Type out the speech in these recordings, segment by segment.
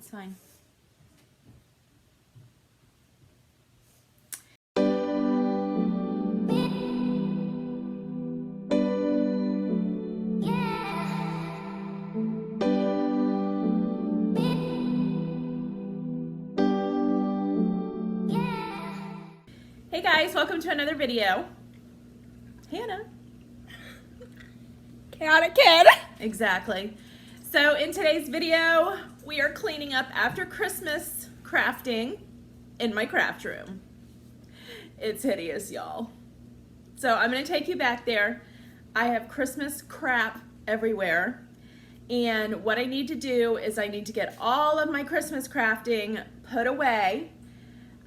It's fine. Hey guys, welcome to another video. Hannah. Chaotic kid. Exactly. So in today's video, we are cleaning up after Christmas crafting in my craft room. It's hideous, y'all. So I'm gonna take you back there. I have Christmas crap everywhere. And what I need to do is I need to get all of my Christmas crafting put away.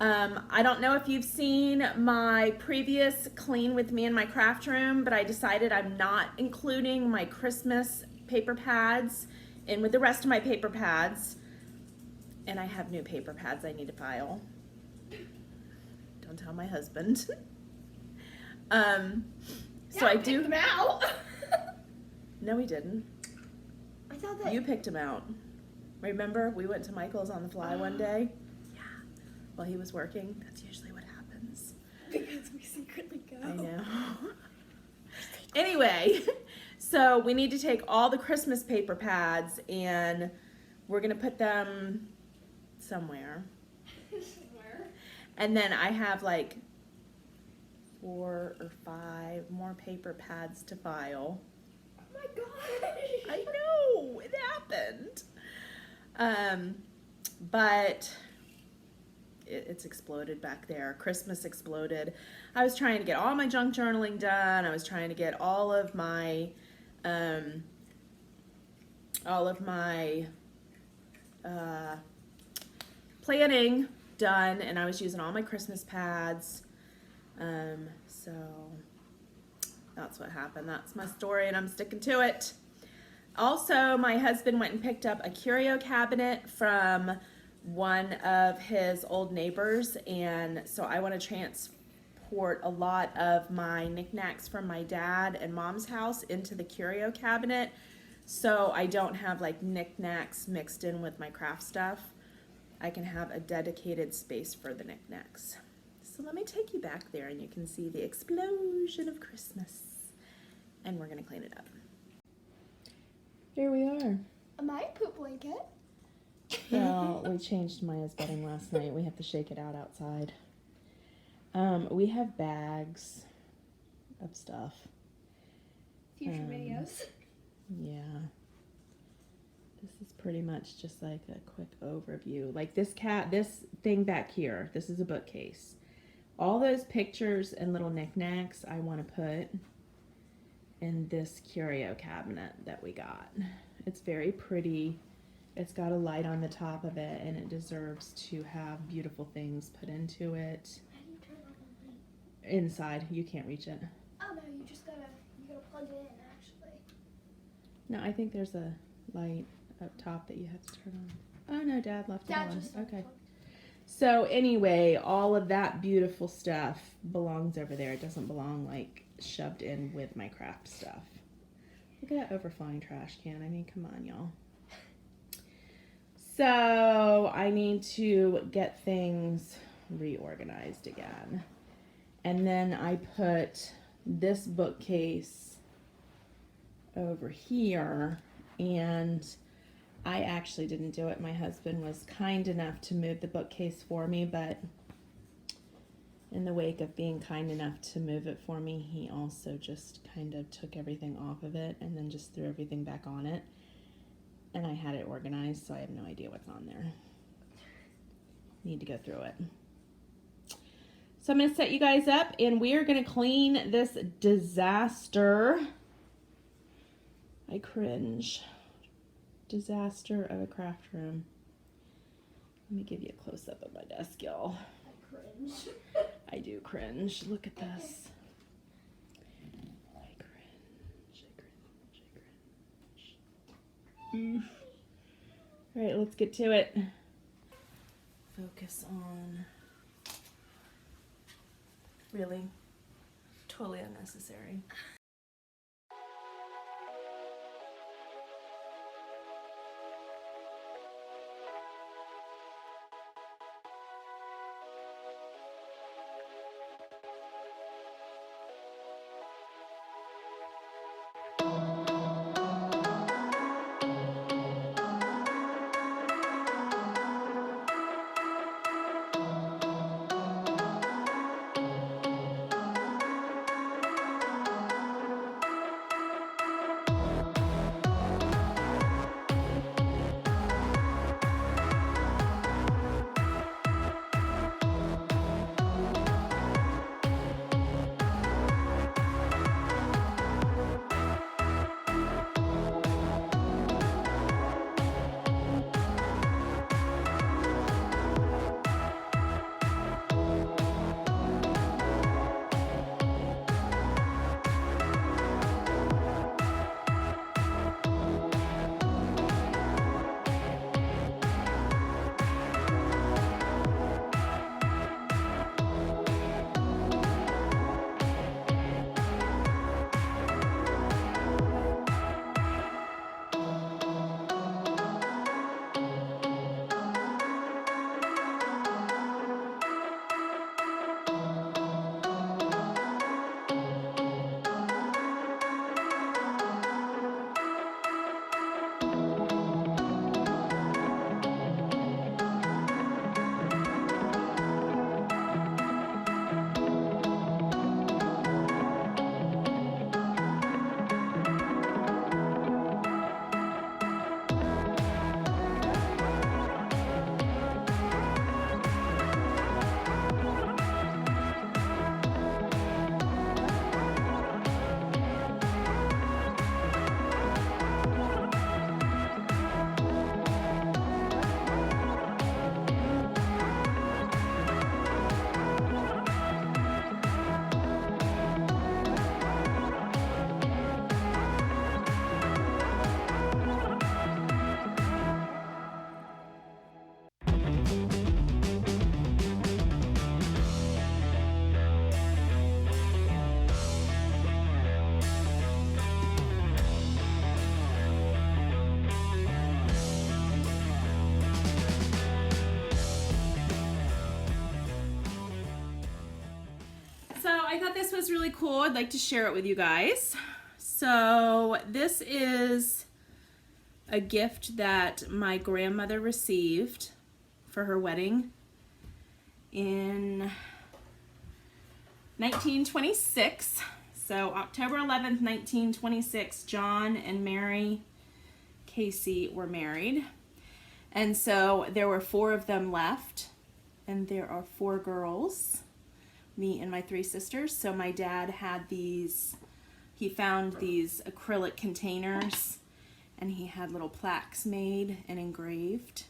I don't know if you've seen my previous clean with me in my craft room, but I decided I'm not including my Christmas paper pads in with the rest of my paper pads. And I have new paper pads I need to file. Don't tell my husband. So I do. Pick them out. No, he didn't. I thought that You picked him out. Remember, we went to Michael's on the fly one day? While he was working. That's usually what happens. because we secretly go. I know. Anyway, so we need to take all the Christmas paper pads and we're gonna put them somewhere. Somewhere. And then I have like 4 or 5 more paper pads to file. Oh my gosh. I know, it happened. But it's exploded back there. Christmas exploded. I was trying to get all my junk journaling done. I was trying to get all of my planning done, and I was using all my Christmas pads. So that's what happened. That's my story, and I'm sticking to it. Also, my husband went and picked up a curio cabinet from one of his old neighbors, and so I want to transport a lot of my knickknacks from my dad and mom's house into the curio cabinet, so I don't have like knickknacks mixed in with my craft stuff. I can have a dedicated space for the knickknacks. So let me take you back there and you can see the explosion of Christmas, and we're gonna clean it up. Here we are. My poop blanket. Well, we changed Maya's bedding last night. We have to shake it out outside. We have bags of stuff. Future videos. Yeah. This is pretty much just like a quick overview. Like this thing back here, this is a bookcase. All those pictures and little knickknacks I want to put in this curio cabinet that we got. It's very pretty. It's got a light on the top of it, and it deserves to have beautiful things put into it. How do you turn on the light? Inside, you can't reach it. Oh no, you gotta plug it in actually. No, I think there's a light up top that you have to turn on. Oh no, Dad left it Dad on. just Okay. So anyway, all of that beautiful stuff belongs over there. It doesn't belong like shoved in with my craft stuff. Look at that overflowing trash can. I mean, come on, y'all. So I need to get things reorganized again. And then I put this bookcase over here, and I actually didn't do it. My husband was kind enough to move the bookcase for me, but in the wake of being kind enough to move it for me, he also just kind of took everything off of it and then just threw everything back on it. And I had it organized, so I have no idea what's on there. Need to go through it. So I'm going to set you guys up, and we are going to clean this disaster. I cringe. Disaster of a craft room. Let me give you a close-up of my desk, y'all. I cringe. I do cringe. Look at this. I cringe. All right, let's get to it. Focus on. Really? Totally unnecessary. I thought this was really cool. I'd like to share it with you guys. So this is a gift that my grandmother received for her wedding in 1926. So October 11th, 1926, John and Mary Casey were married. And so there were 4 of them left, and there are 4 girls, me and my 3 sisters. So my dad had these, he found these acrylic containers, and he had little plaques made and engraved.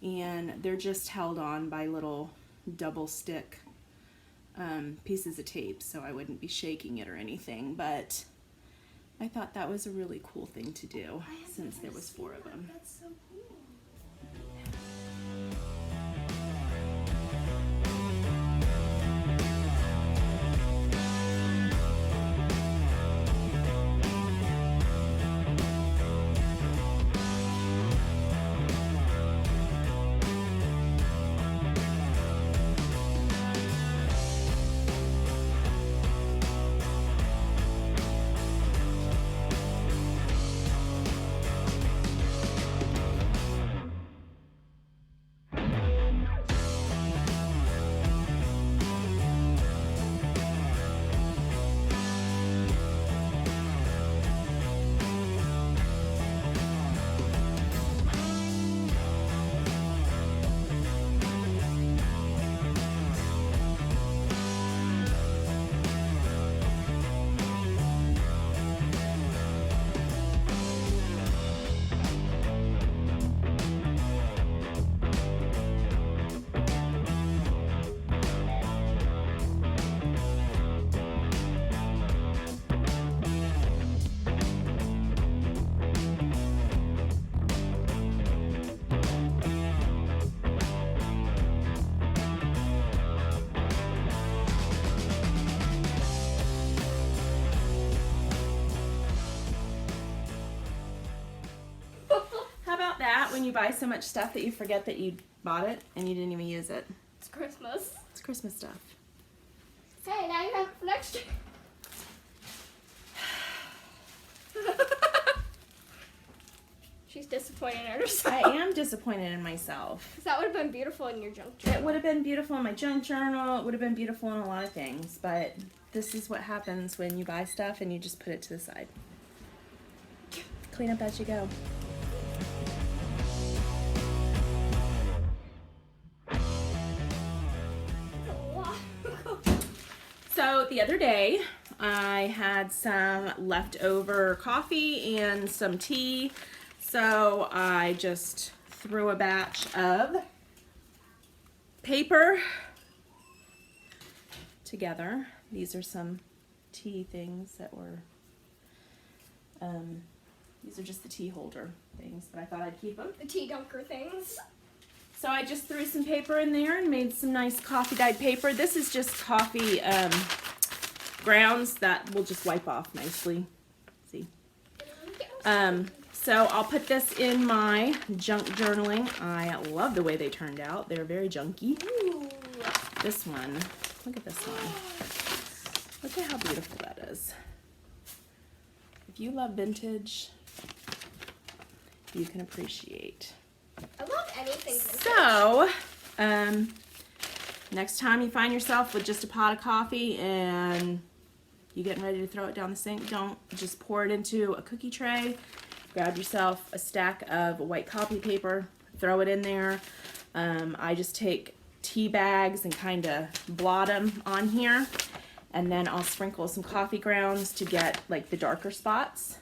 And they're just held on by little double stick pieces of tape, so I wouldn't be shaking it or anything, but I thought that was a really cool thing to do since there was 4 of them. That's so cool. When you buy so much stuff that you forget that you bought it and you didn't even use it. It's Christmas. It's Christmas stuff. Hey, now you have it for next year. She's disappointed in herself. I am disappointed in myself. Because that would have been beautiful in your junk journal. It would have been beautiful in my junk journal. It would have been beautiful in a lot of things, but this is what happens when you buy stuff and you just put it to the side. Clean up as you go. So the other day, I had some leftover coffee and some tea, so I just threw a batch of paper together. These are some tea things that were, these are just the tea holder things, but I thought I'd keep them. The tea dunker things. So I just threw some paper in there and made some nice coffee dyed paper. This is just coffee grounds that will just wipe off nicely. See? So I'll put this in my junk journaling. I love the way they turned out. They're very junky. Ooh. This one, look at this one. Look at how beautiful that is. If you love vintage, you can appreciate. I love anything vintage. So, next time you find yourself with just a pot of coffee and you're getting ready to throw it down the sink, don't just pour it into a cookie tray. Grab yourself a stack of white copy paper, throw it in there. I just take tea bags and kind of blot them on here, and then I'll sprinkle some coffee grounds to get like the darker spots.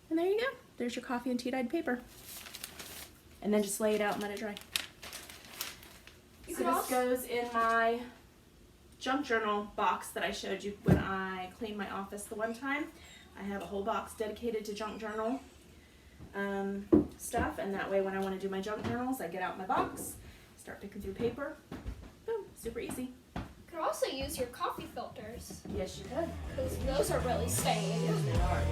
And there you go. There's your coffee and tea dyed paper. And then just lay it out and let it dry. So this goes in my junk journal box that I showed you when I cleaned my office the one time. I have a whole box dedicated to junk journal stuff, and that way when I want to do my junk journals, I get out my box, start picking through paper. Boom, super easy. You could also use your coffee filters. Yes, you could. Because those are really stained. Yes, they are.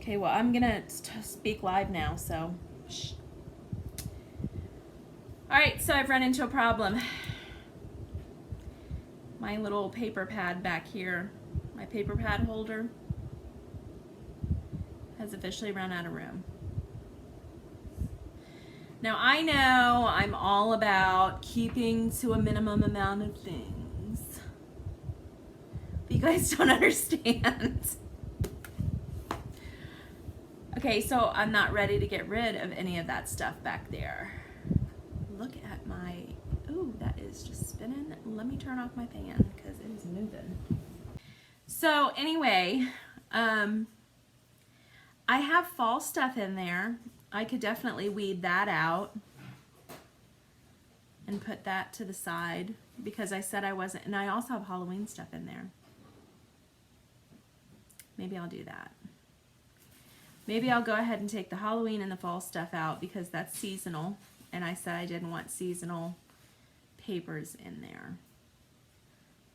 Okay, well, I'm gonna speak live now, so shh. All right, so I've run into a problem. My little paper pad back here, my paper pad holder, has officially run out of room. Now, I know I'm all about keeping to a minimum amount of things, but you guys don't understand. Okay, so I'm not ready to get rid of any of that stuff back there. Look at my, ooh, that is just spinning. Let me turn off my fan because it is moving. So anyway, I have fall stuff in there. I could definitely weed that out and put that to the side because I said I wasn't, and I also have Halloween stuff in there. Maybe I'll do that. Maybe I'll go ahead and take the Halloween and the fall stuff out because that's seasonal, and I said I didn't want seasonal papers in there.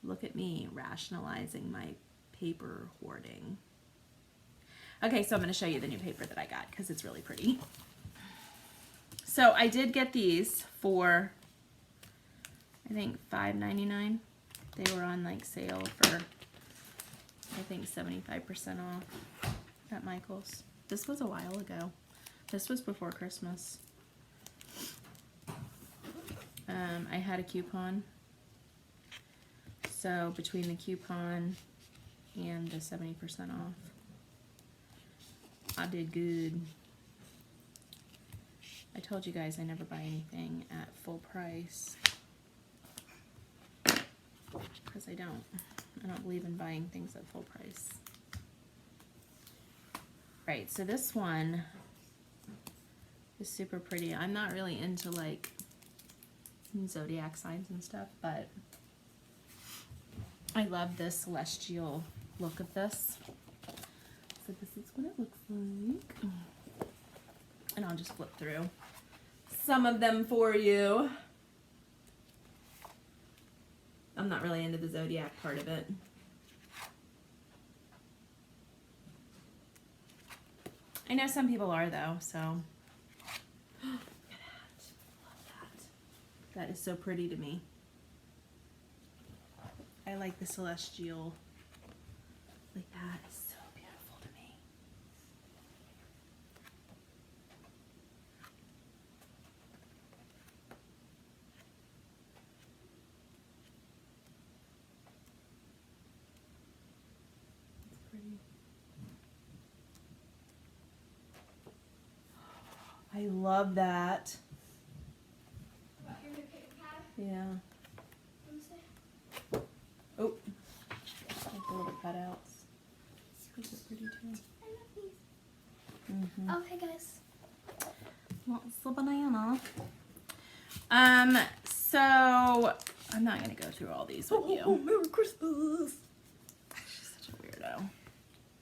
Look at me rationalizing my paper hoarding. Okay, so I'm going to show you the new paper that I got because it's really pretty. So I did get these for, I think, $5.99. They were on like sale for, I think, 75% off at Michael's. This was a while ago. This was before Christmas. I had a coupon. So between the coupon and the 70% off, I did good. I told you guys I never buy anything at full price because I don't believe in buying things at full price. Right, so this one is super pretty. I'm not really into like zodiac signs and stuff, but I love the celestial look of this. So this is what it looks like. And I'll just flip through some of them for you. I'm not really into the zodiac part of it. I know some people are though, so. Look at that. Love that. That is so pretty to me. I like the celestial. Like that is so beautiful to me. It's pretty. I love that. About your new paper pad? Yeah. Let me see. Oh, like the little cutouts. These are pretty too. I love these. Mm-hmm. Oh, hey guys. Well, it's the banana. So I'm not gonna go through all these with you. Oh, Merry Christmas. She's such a weirdo.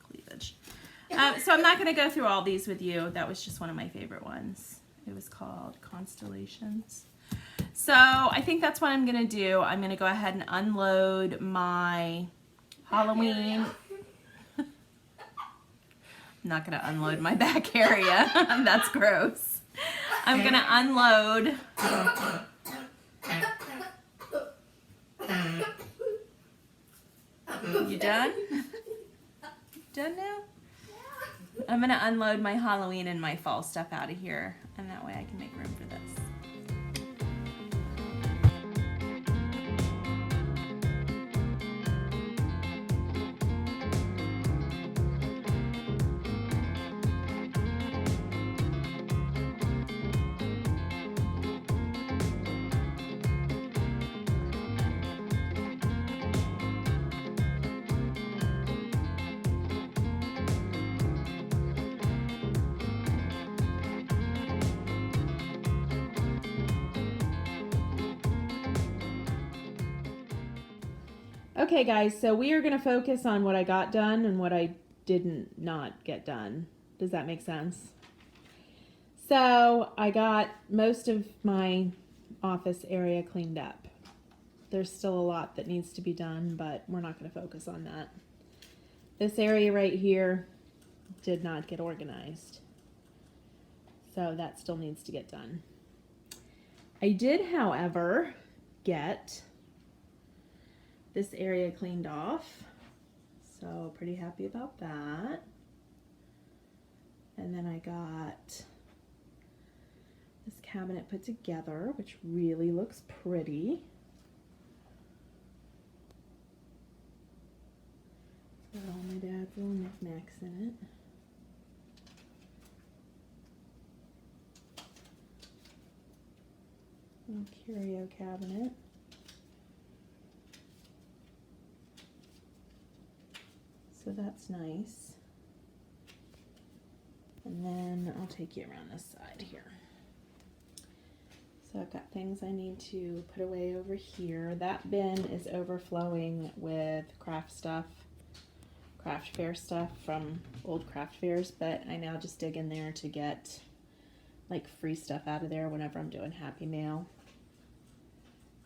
Cleavage. So I'm not gonna go through all these with you. That was just one of my favorite ones. It was called Constellations. So I think that's what I'm gonna do. I'm gonna go ahead and unload my Halloween. I'm not gonna unload my back area. That's gross. I'm gonna unload. You done? Done now? I'm gonna unload my Halloween and my fall stuff out of here, and that way I can make room for this. Okay guys, so we are going to focus on what I got done and what I didn't not get done. Does that make sense? So I got most of my office area cleaned up. There's still a lot that needs to be done, but we're not going to focus on that. This area right here, did not get organized. So that still needs to get done. I did, however, get this area cleaned off. So pretty happy about that. And then I got this cabinet put together, which really looks pretty. Got all my dad's little knickknacks in it. Little curio cabinet. So that's nice. And then I'll take you around this side here. So I've got things I need to put away over here. That bin is overflowing with craft stuff, craft fair stuff from old craft fairs, but I now just dig in there to get like free stuff out of there whenever I'm doing Happy Mail.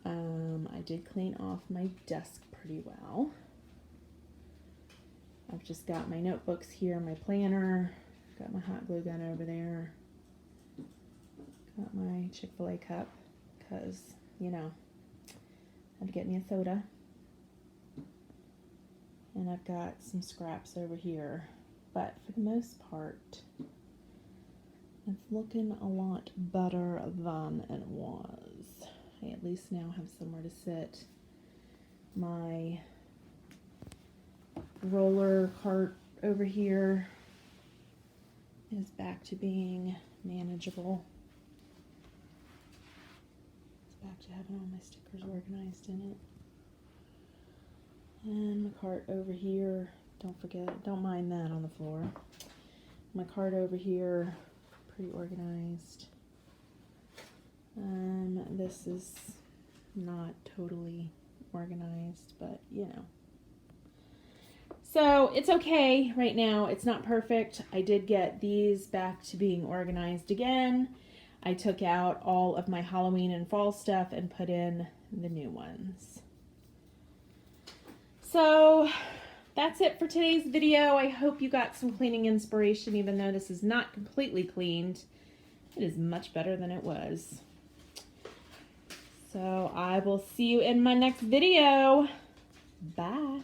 I did clean off my desk pretty well. I've just got my notebooks here, my planner, got my hot glue gun over there, got my Chick-fil-A cup, because, you know, had to get me a soda. And I've got some scraps over here, but for the most part, it's looking a lot better than it was. I at least now have somewhere to sit. My roller cart over here is back to being manageable. It's back to having all my stickers organized in it. And my cart over here, don't forget, don't mind that on the floor. My cart over here, pretty organized. This is not totally organized, but you know. So it's okay right now. It's not perfect. I did get these back to being organized again. I took out all of my Halloween and fall stuff and put in the new ones. So that's it for today's video. I hope you got some cleaning inspiration, even though this is not completely cleaned. It is much better than it was. So I will see you in my next video. Bye.